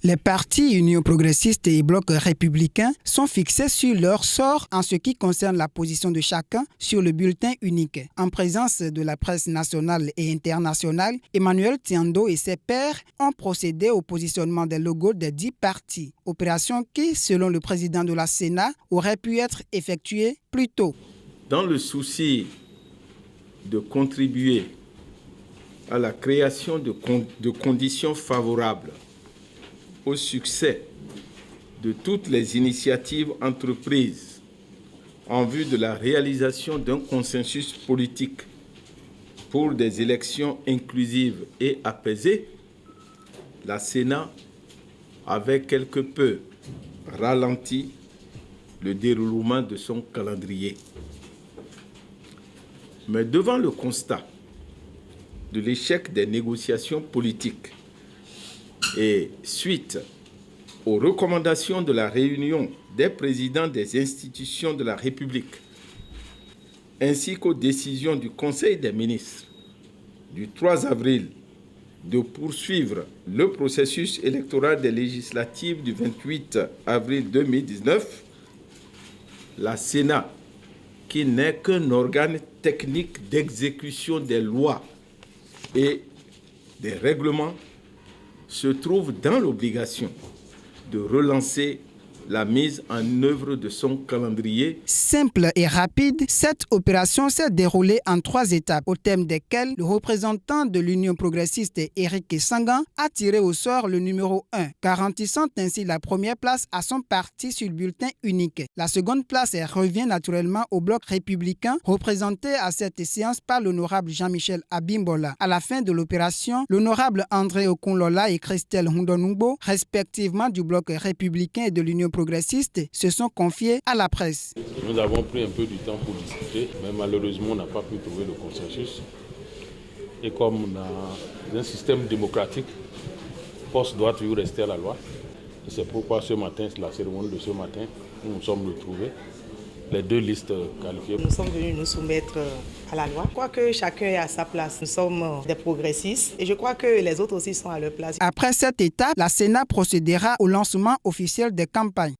Les partis Union progressiste et Bloc républicain sont fixés sur leur sort en ce qui concerne la position de chacun sur le bulletin unique. En présence de la presse nationale et internationale, Emmanuel Tiando et ses pairs ont procédé au positionnement des logos des 10 partis. Opération qui, selon le président de la Sénat, aurait pu être effectuée plus tôt. Dans le souci de contribuer à la création de conditions favorables au succès de toutes les initiatives entreprises en vue de la réalisation d'un consensus politique pour des élections inclusives et apaisées, la Sénat avait quelque peu ralenti le déroulement de son calendrier. Mais devant le constat de l'échec des négociations politiques et suite aux recommandations de la réunion des présidents des institutions de la République, ainsi qu'aux décisions du Conseil des ministres du 3 avril de poursuivre le processus électoral des législatives du 28 avril 2019, la Sénat, qui n'est qu'un organe technique d'exécution des lois et des règlements, se trouve dans l'obligation de relancer la mise en œuvre de son calendrier. Simple et rapide, cette opération s'est déroulée en 3 étapes, au thème desquelles le représentant de l'Union progressiste, Éric Sangan, a tiré au sort le numéro 1, garantissant ainsi la première place à son parti sur le bulletin unique. La seconde place revient naturellement au Bloc républicain, représenté à cette séance par l'honorable Jean-Michel Abimbola. À la fin de l'opération, l'honorable André Okunlola et Christelle Hundonungbo, respectivement du Bloc républicain et de l'Union progressistes, se sont confiés à la presse. Nous avons pris un peu du temps pour discuter, mais malheureusement on n'a pas pu trouver le consensus. Et comme dans un système démocratique, force doit toujours rester à la loi. C'est pourquoi ce matin, c'est la cérémonie de ce matin, nous nous sommes retrouvés, les 2 listes qualifiées. Nous sommes venus nous soumettre à la loi. Je crois que chacun est à sa place. Nous sommes des progressistes et je crois que les autres aussi sont à leur place. Après cette étape, la Sénat procédera au lancement officiel des campagnes.